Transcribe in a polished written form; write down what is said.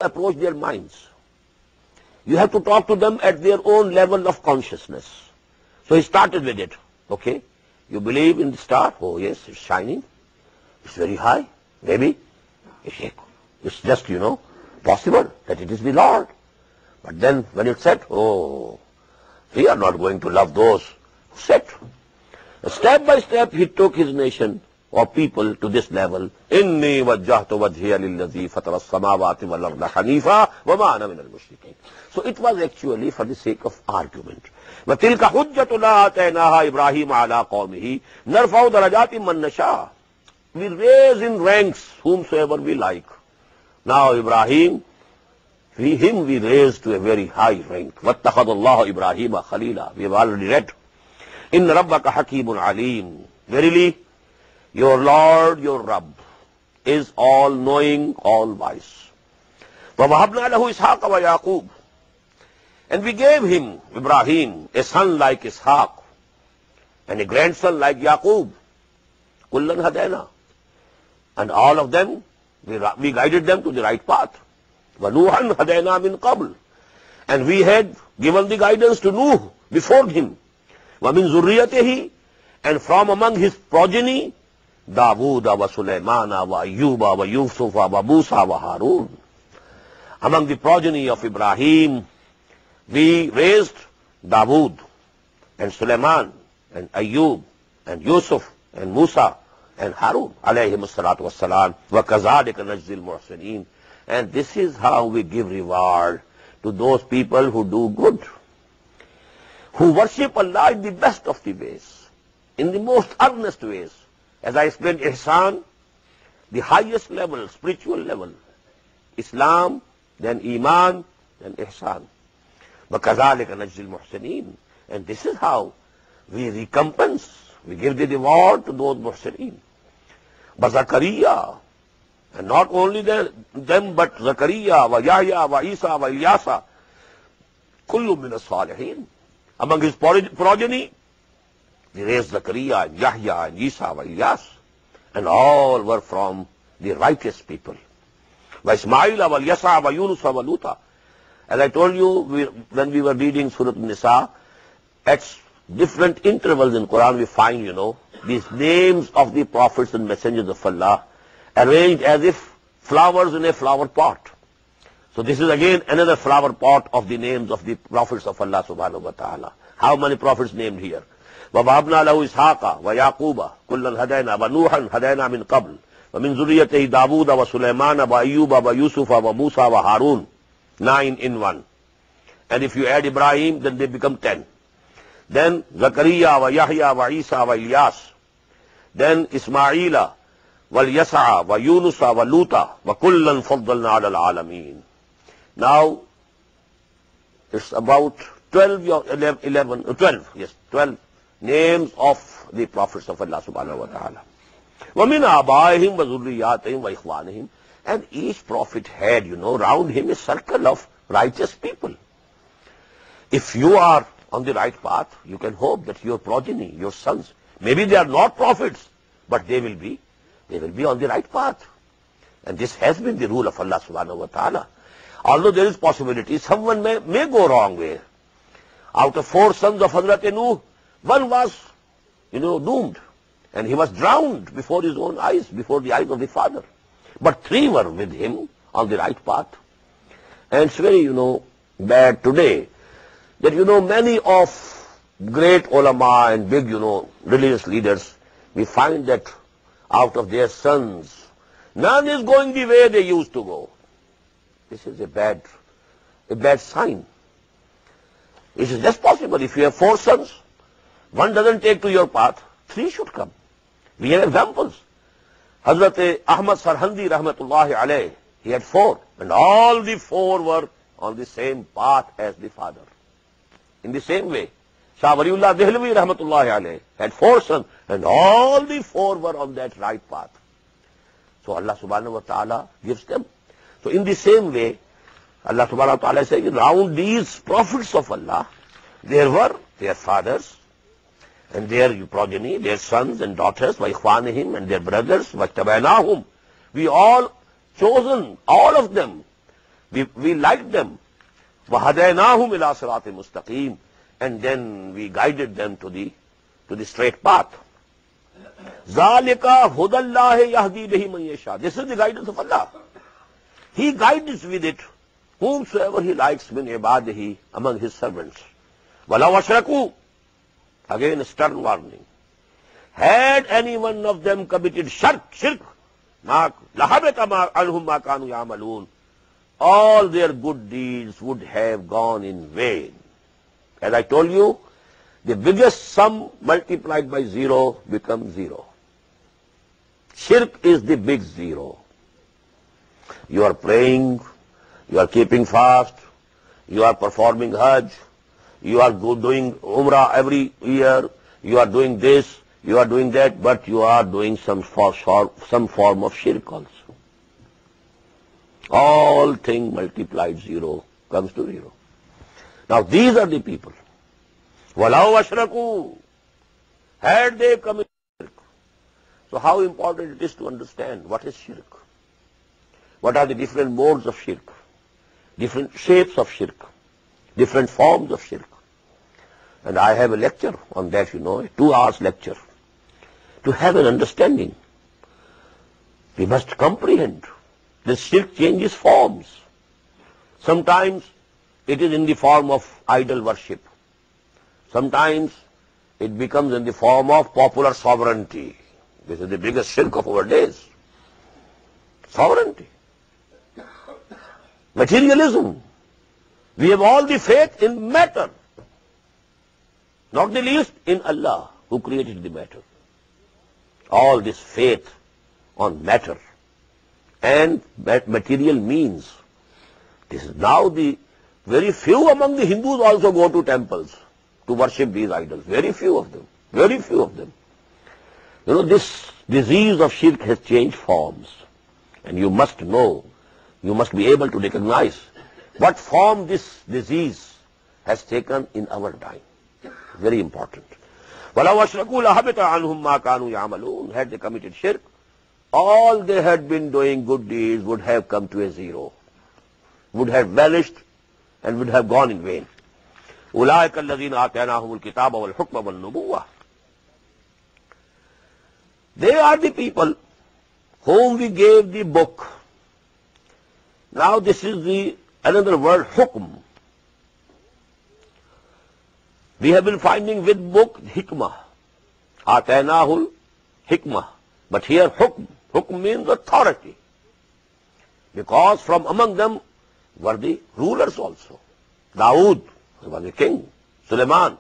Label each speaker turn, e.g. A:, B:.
A: approach their minds. You have to talk to them at their own level of consciousness. So he started with it. Okay, you believe in the star? Oh yes, it's shining. It's very high. Maybe. It's just, possible that it is the Lord. But then when it said, oh, we are not going to love those who said. Step by step he took his nation or people to this level. Inni wajjahtu wajhiya lillazi fatara as-samawati wal arda hanifa wa ma ana min al-mushrikeen. So it was actually for the sake of argument. وَتِلْكَ حُجَّتُنَا آتَيْنَاهَا إِبْرَاهِيمَ عَلَىٰ قَوْمِهِ نَرْفَعُ دَرَجَاتٍ مَّن نَّشَاءُ. We raise in ranks whomsoever we like. Now Ibrahim, him we raised to a very high rank. وَاتَّخَذَ اللَّهُ إِبْرَاهِيمَ خَلِيلًا. We have already read. إِنَّ رَبَّكَ حَكِيمٌ عَلِيمٌ. Verily, your Lord, your Rabb, is all-knowing, all-wise. وَوَهَبْنَا لَهُ إِسْحَاقَ وَيَعْقُوبَ. And we gave him, Ibrahim, a son like Ishaq and a grandson like Yaqub. Kullan hadayna. And all of them, we guided them to the right path. وَنُوحًا هَدَيْنَا مِنْ قَبْلِ. And we had given the guidance to Nuh before him. وَمِنْ ذُرِّيَّتِهِ. And from among his progeny, Dawood wa Sulaymana wa Ayyuba wa Yusufa wa Musa wa Harun. Among the progeny of Ibrahim, we raised Dawood and Sulaiman and Ayyub and Yusuf and Musa and Harun alayhim as-salatu was-salam wa kazalika najzil muhsinin. And this is how we give reward to those people who do good, who worship Allah in the best of the ways, in the most earnest ways. As I explained, ihsan, the highest level, spiritual level. Islam, then iman, then ihsan. وَكَذَلِكَ نَجْزِي الْمُحْسِنِينَ. And this is how we recompense, we give the reward to those muhsineen. But Zakaria, and not only them, but Zakaria, wa Yahya, wa Isa, wa Ilyasa, kullu min as-salihin. Among his progeny, we raised Zakaria and Yahya and Isa wa Ilyas, and all were from the righteous people. Wa Ismaila wa Yasa wa Yunus wa Luta. As I told you, when we were reading Surah Nisa, at different intervals in Qur'an we find, these names of the prophets and messengers of Allah arranged as if flowers in a flower pot. So this is again another flower pot of the names of the prophets of Allah subhanahu wa ta'ala. How many prophets named here? وَوَهَبْنَا لَهُ إِسْحَاقَ وَيَعْقُوبَ كُلًّا هَدَيْنَا وَنُوحًا هَدَيْنَا مِنْ قَبْلِ وَمِنْ ذُرِّيَّتِهِ دَاوُودَ وَسُلَيْمَانَ وَأَيُّوبَ وَيُوسُفَ وَمُوسَى وَهَارُونَ. 9 in 1. And if you add Ibrahim, then they become 10. Then Zakaria wa Yahya wa Isa wa Ilyas. Then Ismaila wa Yasa wa Yunus wa Luta wa kullan faddalna ala al-alamin. Now, it's about 12 names of the prophets of Allah subhanahu wa ta'ala. وَمِنْ آبَائِهِمْ وَذُرِّيَّاتِهِمْ وَإِخْوَانِهِمْ. And each prophet had, round him a circle of righteous people. If you are on the right path, you can hope that your progeny, your sons, maybe they are not prophets, but they will be on the right path. And this has been the rule of Allah subhanahu wa ta'ala. Although there is possibility, someone may go wrong way. Out of 4 sons of Hazrat Nuh, one was, doomed. And he was drowned before his own eyes, before the eyes of the father. But 3 were with him on the right path. And it's very, bad today that, many of great ulama and big, religious leaders, we find that out of their sons, none is going the way they used to go. This is a bad sign. It is just possible. If you have 4 sons, one doesn't take to your path, 3 should come. We have examples. Hazrat Ahmad Sarhandi rahmatullahi alayh, he had 4, and all the 4 were on the same path as the father. In the same way, Shah Waliullah Dehlvi rahmatullahi alayh had 4 sons, and all the 4 were on that right path. So Allah subhanahu wa ta'ala gives them. So in the same way, Allah subhanahu wa ta'ala says, around these prophets of Allah, there were their fathers, and their progeny, their sons and daughters, وَإِخْوَانِهِمْ, and their brothers, وَاجْتَبَيْنَاهُمْ. We all chosen, all of them, We liked them. وَهَدَيْنَاهُمْ إِلَىٰ صِرَاطٍ مُسْتَقِيمٍ. And then we guided them to the straight path. ذَلِكَ هُدَى اللَّهِ يَهْدِي بِهِ مَن يَشَاءُ. This is the guidance of Allah. He guides with it whomsoever He likes min ibadihi, among His servants. وَلَوْ أَشْرَكُوا. Again a stern warning. Had any one of them committed shirk, لَحَبِطَ عَنْهُمْ مَا كَانُوا يَعْمَلُونَ. All their good deeds would have gone in vain. As I told you, the biggest sum multiplied by zero becomes zero. Shirk is the big zero. You are praying, you are keeping fast, you are performing Hajj, you are doing Umrah every year, you are doing this, you are doing that, but you are doing some form of shirk also. All thing multiplied zero comes to zero. Now these are the people. وَلَوْ أَشْرَكُوا. Had they committed shirk. So how important it is to understand what is shirk. What are the different modes of shirk, different shapes of shirk, different forms of shirk. And I have a lecture on that, a 2-hour lecture. To have an understanding, we must comprehend. This shirk changes forms. Sometimes it is in the form of idol worship. Sometimes it becomes in the form of popular sovereignty. This is the biggest shirk of our days. Sovereignty. Materialism. We have all the faith in matter. Not the least in Allah, who created the matter. All this faith on matter and material means. This is now the very few among the Hindus also go to temples to worship these idols. Very few of them. Very few of them. This disease of shirk has changed forms. And you must know, you must be able to recognize what form this disease has taken in our time. Very important. وَلَوْ أَشْرَكُوا لَحَبِطَ عَنْهُمْ مَا كَانُوا يَعْمَلُونَ. Had they committed shirk, all they had been doing good deeds would have come to a zero, would have vanished and would have gone in vain. أُولَٰئِكَ الَّذِينَ آتَيْنَاهُمُ الْكِتَابَ وَالْحُكْمَ وَالنُّبُوَّةَ. They are the people whom we gave the book. Now this is another word, hukm. We have been finding with book hikmah. Atainahul hikmah. But here hukm. Hukm means authority. Because from among them were the rulers also. Dawood was a king. Suleiman